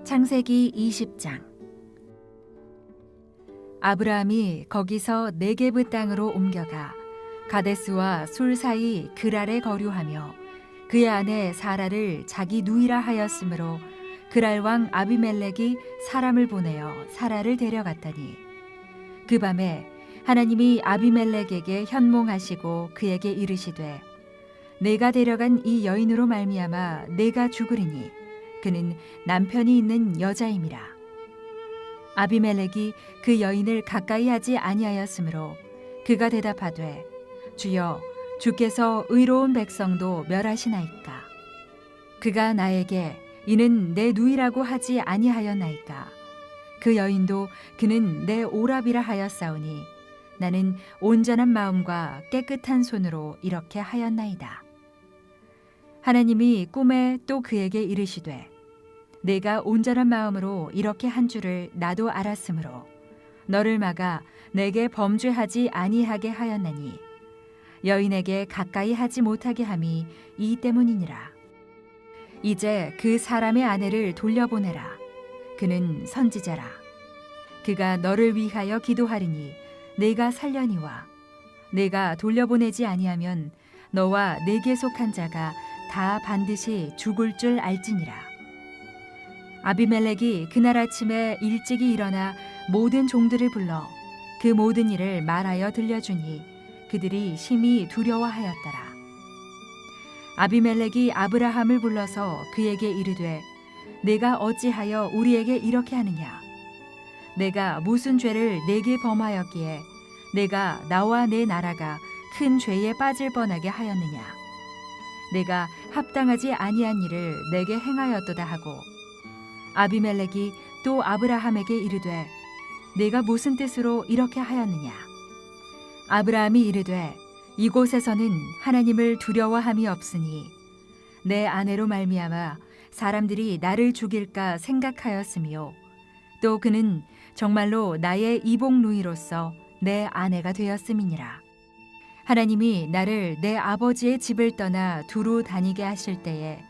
창세기 20장. 아브라함이 거기서 네게브 땅으로 옮겨가 가데스와 술 사이 그랄에 거류하며 그의 아내 사라를 자기 누이라 하였으므로 그랄 왕 아비멜렉이 사람을 보내어 사라를 데려갔더니 그 밤에 하나님이 아비멜렉에게 현몽하시고 그에게 이르시되 내가 데려간 이 여인으로 말미암아 내가 죽으리니 그는 남편이 있는 여자임이라. 아비멜렉이 그 여인을 가까이 하지 아니하였으므로 그가 대답하되 주여 주께서 의로운 백성도 멸하시나이까. 그가 나에게 이는 내 누이라고 하지 아니하였나이까. 그 여인도 그는 내 오랍이라 하였사오니 나는 온전한 마음과 깨끗한 손으로 이렇게 하였나이다. 하나님이 꿈에 또 그에게 이르시되 내가 온전한 마음으로 이렇게 한 줄을 나도 알았으므로 너를 막아 내게 범죄하지 아니하게 하였나니 여인에게 가까이 하지 못하게 함이 이 때문이니라. 이제 그 사람의 아내를 돌려보내라. 그는 선지자라. 그가 너를 위하여 기도하리니 내가 살려니와 내가 돌려보내지 아니하면 너와 내게 속한 자가 다 반드시 죽을 줄 알지니라. 아비멜렉이 그날 아침에 일찍이 일어나 모든 종들을 불러 그 모든 일을 말하여 들려주니 그들이 심히 두려워하였더라. 아비멜렉이 아브라함을 불러서 그에게 이르되 내가 어찌하여 우리에게 이렇게 하느냐. 내가 무슨 죄를 내게 범하였기에 내가 나와 내 나라가 큰 죄에 빠질 뻔하게 하였느냐. 내가 합당하지 아니한 일을 내게 행하였도다 하고 아비멜렉이 또 아브라함에게 이르되 내가 무슨 뜻으로 이렇게 하였느냐. 아브라함이 이르되 이곳에서는 하나님을 두려워함이 없으니 내 아내로 말미암아 사람들이 나를 죽일까 생각하였으며 또 그는 정말로 나의 이복 누이로서 내 아내가 되었음이니라. 하나님이 나를 내 아버지의 집을 떠나 두루 다니게 하실 때에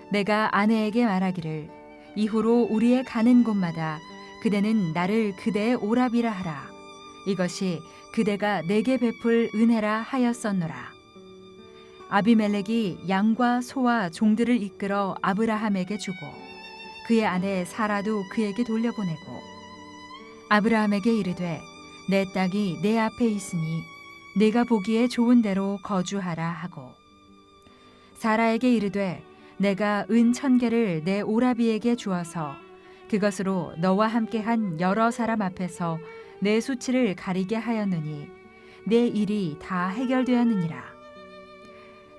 내가 아내에게 말하기를 이후로 우리의 가는 곳마다 그대는 나를 그대의 오랍이라 하라. 이것이 그대가 내게 베풀 은혜라 하였었노라. 아비멜렉이 양과 소와 종들을 이끌어 아브라함에게 주고 그의 아내 사라도 그에게 돌려보내고 아브라함에게 이르되 내 땅이 내 앞에 있으니 내가 보기에 좋은 대로 거주하라 하고 사라에게 이르되 내가 은 1,000개를 내 오라비에게 주어서 그것으로 너와 함께한 여러 사람 앞에서 내 수치를 가리게 하였느니 내 일이 다 해결되었느니라.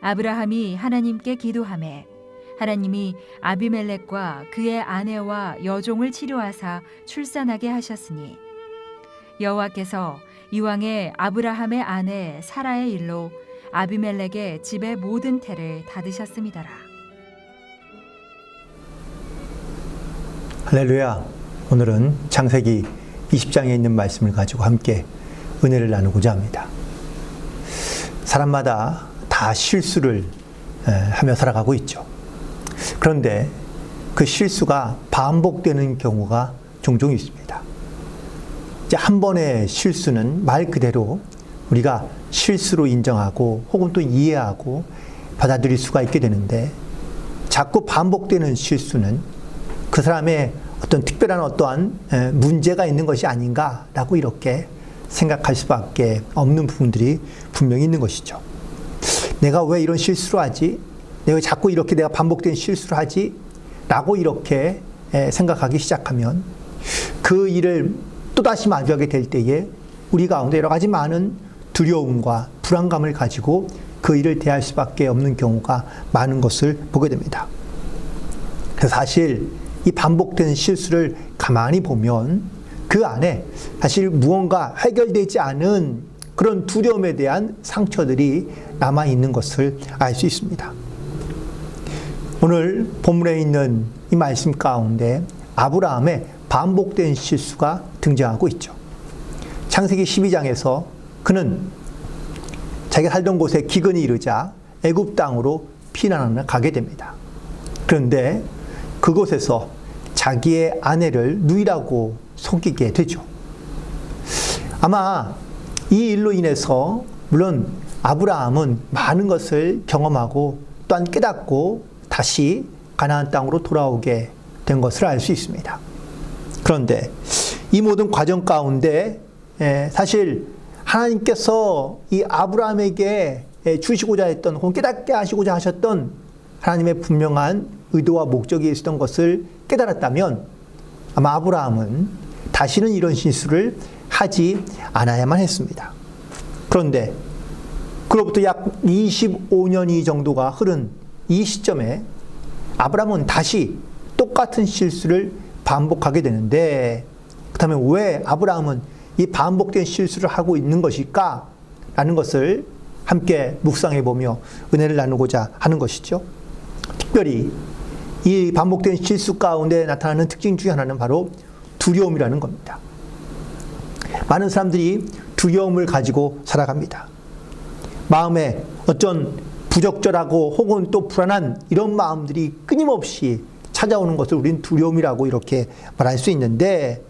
아브라함이 하나님께 기도하매 하나님이 아비멜렉과 그의 아내와 여종을 치료하사 출산하게 하셨으니 여호와께서 이왕에 아브라함의 아내 사라의 일로 아비멜렉의 집의 모든 태를 닫으셨음이더라. 할렐루야. 오늘은 창세기 20장에 있는 말씀을 가지고 함께 은혜를 나누고자 합니다. 사람마다 다 실수를 하며 살아가고 있죠. 그런데 그 실수가 반복되는 경우가 종종 있습니다. 이제 한 번의 실수는 말 그대로 우리가 실수로 인정하고 혹은 또 이해하고 받아들일 수가 있게 되는데 자꾸 반복되는 실수는 그 사람의 어떤 특별한 어떠한 문제가 있는 것이 아닌가라고 이렇게 생각할 수밖에 없는 부분들이 분명히 있는 것이죠. 내가 왜 이런 실수를 하지? 내가 자꾸 이렇게 내가 반복된 실수를 하지? 라고 이렇게 생각하기 시작하면 그 일을 또다시 마주하게 될 때에 우리 가운데 여러 가지 많은 두려움과 불안감을 가지고 그 일을 대할 수밖에 없는 경우가 많은 것을 보게 됩니다. 그래서 사실 이 반복된 실수를 가만히 보면 그 안에 사실 무언가 해결되지 않은 그런 두려움에 대한 상처들이 남아있는 것을 알 수 있습니다. 오늘 본문에 있는 이 말씀 가운데 아브라함의 반복된 실수가 등장하고 있죠. 창세기 12장에서 그는 자기가 살던 곳에 기근이 이르자 애굽 땅으로 피난하러 가게 됩니다. 그런데 그곳에서 자기의 아내를 누이라고 속이게 되죠. 아마 이 일로 인해서 물론 아브라함은 많은 것을 경험하고 또한 깨닫고 다시 가나안 땅으로 돌아오게 된 것을 알 수 있습니다. 그런데 이 모든 과정 가운데 사실 하나님께서 이 아브라함에게 주시고자 했던 혹은 깨닫게 하시고자 하셨던 하나님의 분명한 의도와 목적이 있었던 것을 깨달았다면 아마 아브라함은 다시는 이런 실수를 하지 않아야만 했습니다. 그런데 그로부터 약 25년이 정도가 흐른 이 시점에 아브라함은 다시 똑같은 실수를 반복하게 되는데 그렇다면 왜 아브라함은 이 반복된 실수를 하고 있는 것일까? 라는 것을 함께 묵상해 보며 은혜를 나누고자 하는 것이죠. 특별히 이 반복된 실수 가운데 나타나는 특징 중에 하나는 바로 두려움이라는 겁니다. 많은 사람들이 두려움을 가지고 살아갑니다. 마음에 어떤 부적절하고 혹은 또 불안한 이런 마음들이 끊임없이 찾아오는 것을 우리는 두려움이라고 이렇게 말할 수 있는데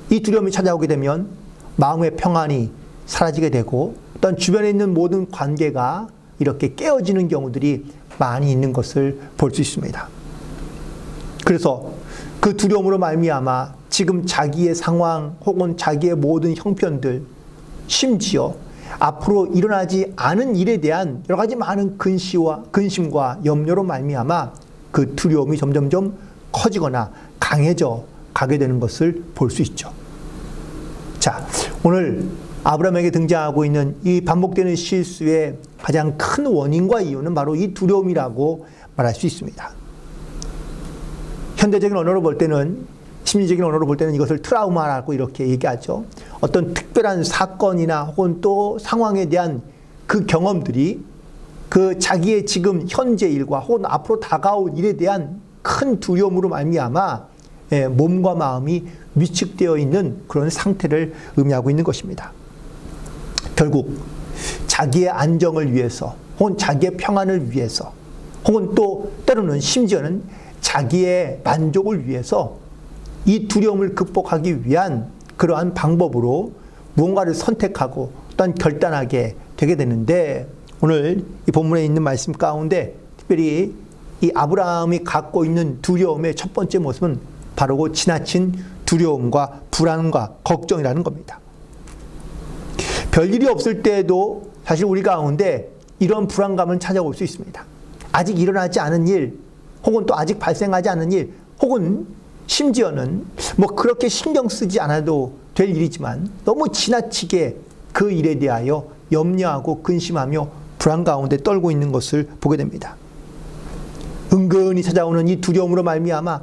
이 두려움이 찾아오게 되면 마음의 평안이 사라지게 되고 어떤 주변에 있는 모든 관계가 이렇게 깨어지는 경우들이 많이 있는 것을 볼 수 있습니다. 그래서 그 두려움으로 말미암아 지금 자기의 상황 혹은 자기의 모든 형편들 심지어 앞으로 일어나지 않은 일에 대한 여러 가지 많은 근심과 염려로 말미암아 그 두려움이 점점점 커지거나 강해져 가게 되는 것을 볼 수 있죠. 자, 오늘 아브라함에게 등장하고 있는 이 반복되는 실수의 가장 큰 원인과 이유는 바로 이 두려움이라고 말할 수 있습니다. 현대적인 언어로 볼 때는, 심리적인 언어로 볼 때는 이것을 트라우마라고 이렇게 얘기하죠. 어떤 특별한 사건이나 혹은 또 상황에 대한 그 경험들이 그 자기의 지금 현재 일과 혹은 앞으로 다가올 일에 대한 큰 두려움으로 말미암아 몸과 마음이 위축되어 있는 그런 상태를 의미하고 있는 것입니다. 결국 자기의 안정을 위해서 혹은 자기의 평안을 위해서 혹은 또 때로는 심지어는 자기의 만족을 위해서 이 두려움을 극복하기 위한 그러한 방법으로 무언가를 선택하고 또한 결단하게 되게 되는데 오늘 이 본문에 있는 말씀 가운데 특별히 이 아브라함이 갖고 있는 두려움의 첫 번째 모습은 바로 지나친 두려움과 불안과 걱정이라는 겁니다. 별일이 없을 때에도 사실 우리 가운데 이런 불안감은 찾아올 수 있습니다. 아직 일어나지 않은 일 혹은 또 아직 발생하지 않은 일 혹은 심지어는 뭐 그렇게 신경 쓰지 않아도 될 일이지만 너무 지나치게 그 일에 대하여 염려하고 근심하며 불안 가운데 떨고 있는 것을 보게 됩니다. 은근히 찾아오는 이 두려움으로 말미암아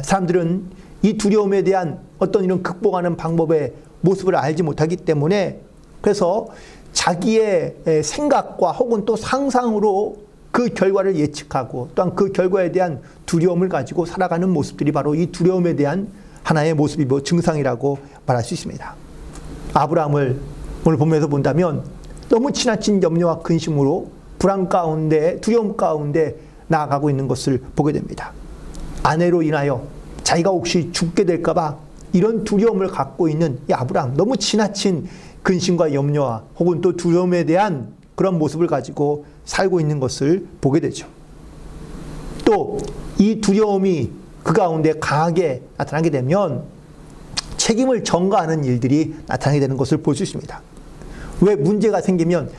사람들은 이 두려움에 대한 어떤 이런 극복하는 방법의 모습을 알지 못하기 때문에 그래서 자기의 생각과 혹은 또 상상으로 그 결과를 예측하고 또한 그 결과에 대한 두려움을 가지고 살아가는 모습들이 바로 이 두려움에 대한 하나의 모습이고 증상이라고 말할 수 있습니다. 아브라함을 오늘 본문에서 본다면 너무 지나친 염려와 근심으로 불안 가운데 두려움 가운데 나아가고 있는 것을 보게 됩니다. 아내로 인하여 자기가 혹시 죽게 될까 봐 이런 두려움을 갖고 있는 이 아브라함, 너무 지나친 근심과 염려와 혹은 또 두려움에 대한 그런 모습을 가지고 살고 있는 것을 보게 되죠. 또 이 두려움이 그 가운데 강하게 나타나게 되면 책임을 전가하는 일들이 나타나게 되는 것을 볼 수 있습니다. 왜 문제가 생기면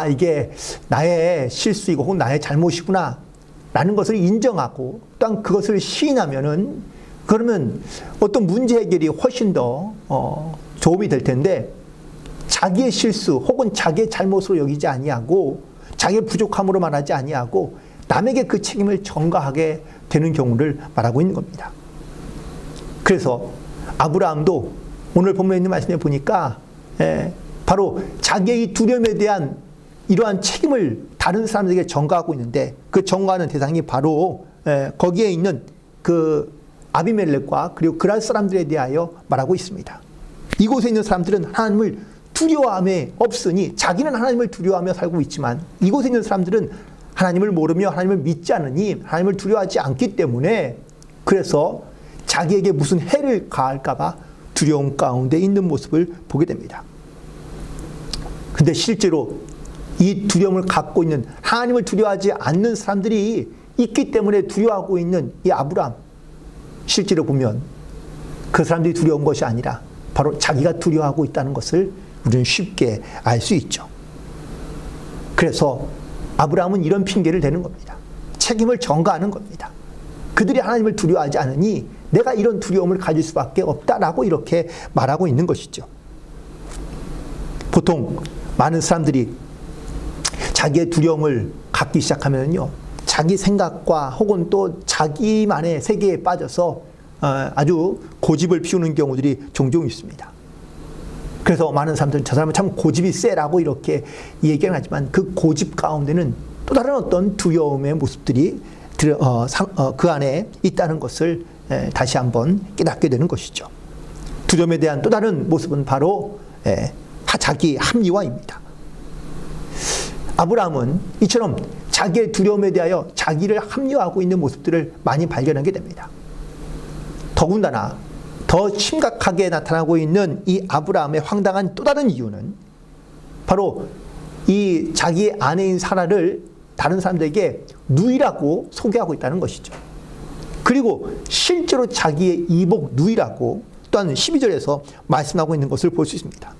이게 나의 실수이고 혹은 나의 잘못이구나 라는 것을 인정하고 또한 그것을 시인하면은 그러면 어떤 문제 해결이 훨씬 더 도움이 될 텐데 자기의 실수 혹은 자기의 잘못으로 여기지 아니하고 자기의 부족함으로 말하지 아니하고 남에게 그 책임을 전가하게 되는 경우를 말하고 있는 겁니다. 그래서 아브라함도 오늘 본문에 있는 말씀에 보니까 바로 자기의 이 두려움에 대한 이러한 책임을 다른 사람들에게 전가하고 있는데 그 전가하는 대상이 바로 거기에 있는 그 아비멜렉과 그리고 그랄 사람들에 대하여 말하고 있습니다. 이곳에 있는 사람들은 하나님을 두려워함에 없으니 자기는 하나님을 두려워하며 살고 있지만 이곳에 있는 사람들은 하나님을 모르며 하나님을 믿지 않으니 하나님을 두려워하지 않기 때문에 그래서 자기에게 무슨 해를 가할까봐 두려움 가운데 있는 모습을 보게 됩니다. 근데 실제로 이 두려움을 갖고 있는, 하나님을 두려워하지 않는 사람들이 있기 때문에 두려워하고 있는 이 아브라함, 실제로 보면 그 사람들이 두려운 것이 아니라 바로 자기가 두려워하고 있다는 것을 우리는 쉽게 알 수 있죠. 그래서 아브라함은 이런 핑계를 대는 겁니다. 책임을 전가하는 겁니다. 그들이 하나님을 두려워하지 않으니 내가 이런 두려움을 가질 수밖에 없다라고 이렇게 말하고 있는 것이죠. 보통 많은 사람들이 자기의 두려움을 갖기 시작하면요, 자기 생각과 혹은 또 자기만의 세계에 빠져서 아주 고집을 피우는 경우들이 종종 있습니다. 그래서 많은 사람들은 저 사람은 참 고집이 세라고 이렇게 얘기를 하지만 그 고집 가운데는 또 다른 어떤 두려움의 모습들이 그 안에 있다는 것을 다시 한번 깨닫게 되는 것이죠. 두려움에 대한 또 다른 모습은 바로 자기 합리화입니다. 아브라함은 이처럼 자기의 두려움에 대하여 자기를 합리화하고 있는 모습들을 많이 발견하게 됩니다. 더군다나 더 심각하게 나타나고 있는 이 아브라함의 황당한 또 다른 이유는 바로 이 자기 아내인 사라를 다른 사람들에게 누이라고 소개하고 있다는 것이죠. 그리고 실제로 자기의 이복 누이라고 또한 12절에서 말씀하고 있는 것을 볼 수 있습니다.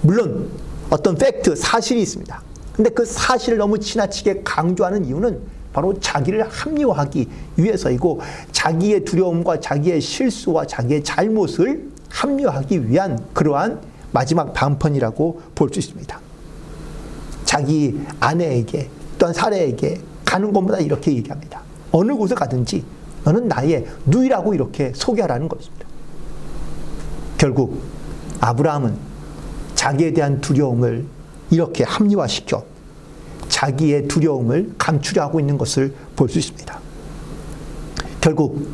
물론 어떤 팩트, 사실이 있습니다. 근데 그 사실을 너무 지나치게 강조하는 이유는 바로 자기를 합리화하기 위해서이고, 자기의 두려움과 자기의 실수와 자기의 잘못을 합리화하기 위한 그러한 마지막 방편이라고 볼 수 있습니다. 자기 아내에게 또한 사례에게 가는 곳마다 이렇게 얘기합니다. 어느 곳에 가든지 너는 나의 누이라고 이렇게 소개하라는 것입니다. 결국 아브라함은 자기에 대한 두려움을 이렇게 합리화시켜 자기의 두려움을 감추려 하고 있는 것을 볼 수 있습니다. 결국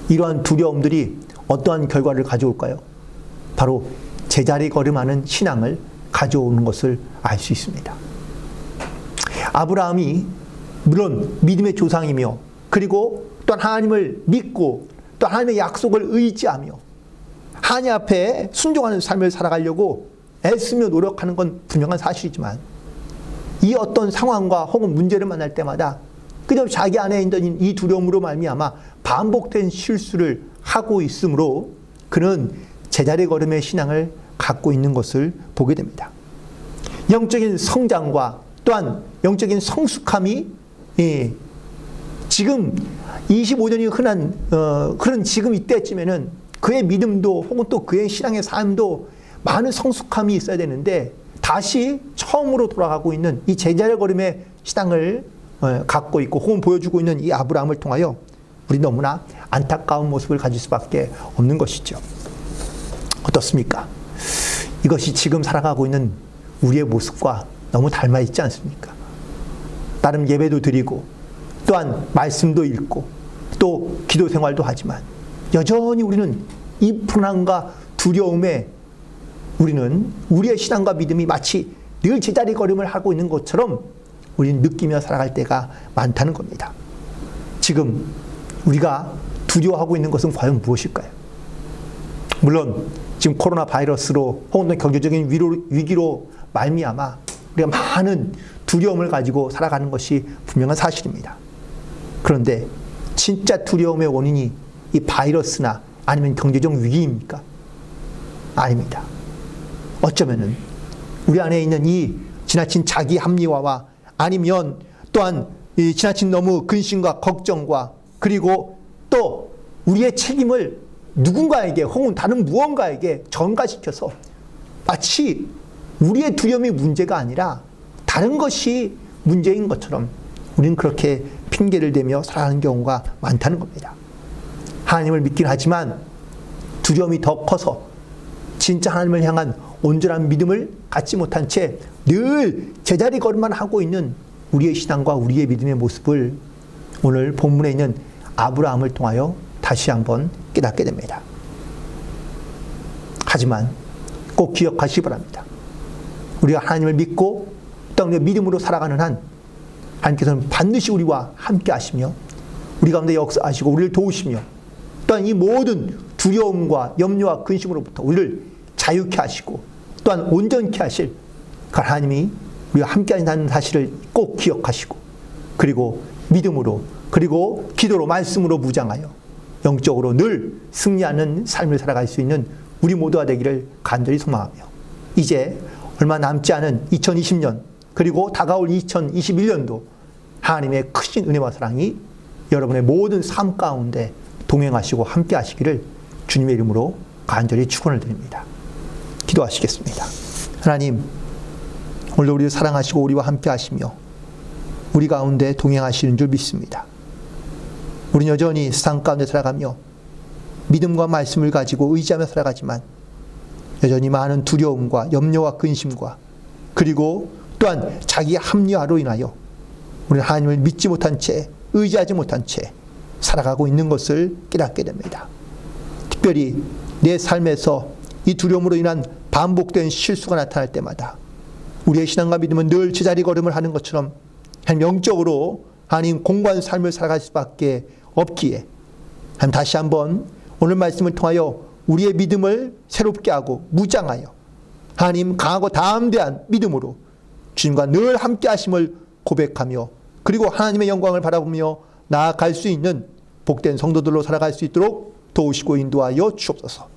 이러한 두려움들이 어떠한 결과를 가져올까요? 바로 제자리 걸음하는 신앙을 가져오는 것을 알 수 있습니다. 아브라함이 물론 믿음의 조상이며, 그리고 또한 하나님을 믿고 또 하나님의 약속을 의지하며 하나님 앞에 순종하는 삶을 살아가려고 애쓰며 노력하는 건 분명한 사실이지만, 이 어떤 상황과 혹은 문제를 만날 때마다 그저 자기 안에 있는 이 두려움으로 말미암아 반복된 실수를 하고 있으므로 그는 제자리 걸음의 신앙을 갖고 있는 것을 보게 됩니다. 영적인 성장과 또한 영적인 성숙함이 지금 25년이 흔한 그런 지금 이때쯤에는 그의 믿음도 혹은 또 그의 신앙의 삶도 많은 성숙함이 있어야 되는데, 다시 처음으로 돌아가고 있는 이 제자리 걸음의 신앙을 갖고 있고 혹은 보여주고 있는 이 아브라함을 통하여 우리 너무나 안타까운 모습을 가질 수밖에 없는 것이죠. 어떻습니까? 이것이 지금 살아가고 있는 우리의 모습과 너무 닮아 있지 않습니까? 나름 예배도 드리고 또한 말씀도 읽고 또 기도 생활도 하지만 여전히 우리는 이 불안과 두려움에 우리는 우리의 신앙과 믿음이 마치 늘 제자리 걸음을 하고 있는 것처럼 우리는 느끼며 살아갈 때가 많다는 겁니다. 지금 우리가 두려워하고 있는 것은 과연 무엇일까요? 물론 지금 코로나 바이러스로 혹은 경제적인 위기로 말미암아 우리가 많은 두려움을 가지고 살아가는 것이 분명한 사실입니다. 그런데 진짜 두려움의 원인이 이 바이러스나 아니면 경제적 위기입니까? 아닙니다. 어쩌면은 우리 안에 있는 이 지나친 자기 합리화와 아니면 또한 이 지나친 너무 근심과 걱정과 그리고 또 우리의 책임을 누군가에게 혹은 다른 무언가에게 전가시켜서 마치 우리의 두려움이 문제가 아니라 다른 것이 문제인 것처럼 우리는 그렇게 핑계를 대며 살아가는 경우가 많다는 겁니다. 하나님을 믿긴 하지만 두려움이 더 커서 진짜 하나님을 향한 온전한 믿음을 갖지 못한 채 늘 제자리 걸음만 하고 있는 우리의 신앙과 우리의 믿음의 모습을 오늘 본문에 있는 아브라함을 통하여 다시 한번 깨닫게 됩니다. 하지만 꼭 기억하시기 바랍니다. 우리가 하나님을 믿고 또 믿음으로 살아가는 한 하나님께서는 반드시 우리와 함께 하시며 우리 가운데 역사하시고 우리를 도우시며 또한 이 모든 두려움과 염려와 근심으로부터 우리를 자유케 하시고 또한 온전케 하실 그 하나님이 우리와 함께 하신다는 사실을 꼭 기억하시고 그리고 믿음으로 그리고 기도로 말씀으로 무장하여 영적으로 늘 승리하는 삶을 살아갈 수 있는 우리 모두가 되기를 간절히 소망하며 이제 얼마 남지 않은 2020년 그리고 다가올 2021년도 하나님의 크신 은혜와 사랑이 여러분의 모든 삶 가운데 동행하시고 함께 하시기를 주님의 이름으로 간절히 축원을 드립니다. 기도하시겠습니다. 하나님, 오늘도 우리를 사랑하시고 우리와 함께 하시며 우리 가운데 동행하시는 줄 믿습니다. 우리는 여전히 세상 가운데 살아가며 믿음과 말씀을 가지고 의지하며 살아가지만 여전히 많은 두려움과 염려와 근심과 그리고 또한 자기의 합리화로 인하여 우리는 하나님을 믿지 못한 채 의지하지 못한 채 살아가고 있는 것을 깨닫게 됩니다. 특별히 내 삶에서 이 두려움으로 인한 반복된 실수가 나타날 때마다 우리의 신앙과 믿음은 늘 제자리 걸음을 하는 것처럼 영적으로 하나님 공고한 삶을 살아갈 수밖에 없기에 하나님 다시 한번 오늘 말씀을 통하여 우리의 믿음을 새롭게 하고 무장하여 하나님 강하고 담대한 믿음으로 주님과 늘 함께 하심을 고백하며 그리고 하나님의 영광을 바라보며 나아갈 수 있는 복된 성도들로 살아갈 수 있도록 도우시고 인도하여 주옵소서.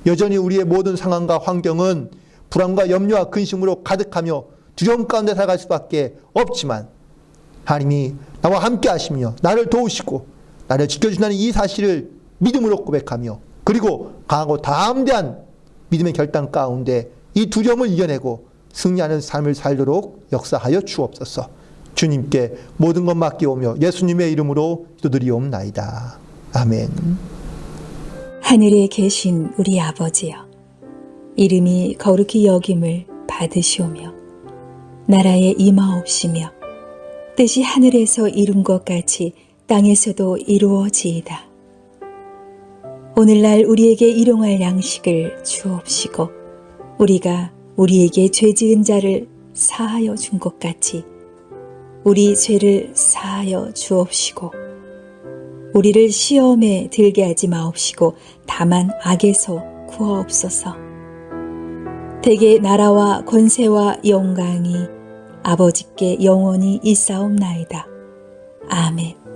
여전히 우리의 모든 상황과 환경은 불안과 염려와 근심으로 가득하며 두려움 가운데 살아갈 수밖에 없지만 하나님이 나와 함께 하시며 나를 도우시고 나를 지켜준다는 이 사실을 믿음으로 고백하며 그리고 강하고 담대한 믿음의 결단 가운데 이 두려움을 이겨내고 승리하는 삶을 살도록 역사하여 주옵소서. 주님께 모든 것 맡기오며 예수님의 이름으로 기도드리옵나이다. 아멘. 하늘에 계신 우리 아버지여, 이름이 거룩히 여김을 받으시오며 나라에 임하옵시며 뜻이 하늘에서 이룬 것 같이 땅에서도 이루어지이다. 오늘날 우리에게 일용할 양식을 주옵시고 우리가 우리에게 죄 지은 자를 사하여 준 것 같이 우리 죄를 사하여 주옵시고 우리를 시험에 들게 하지 마옵시고 다만 악에서 구하옵소서. 대개 나라와 권세와 영광이 아버지께 영원히 있사옵나이다. 아멘.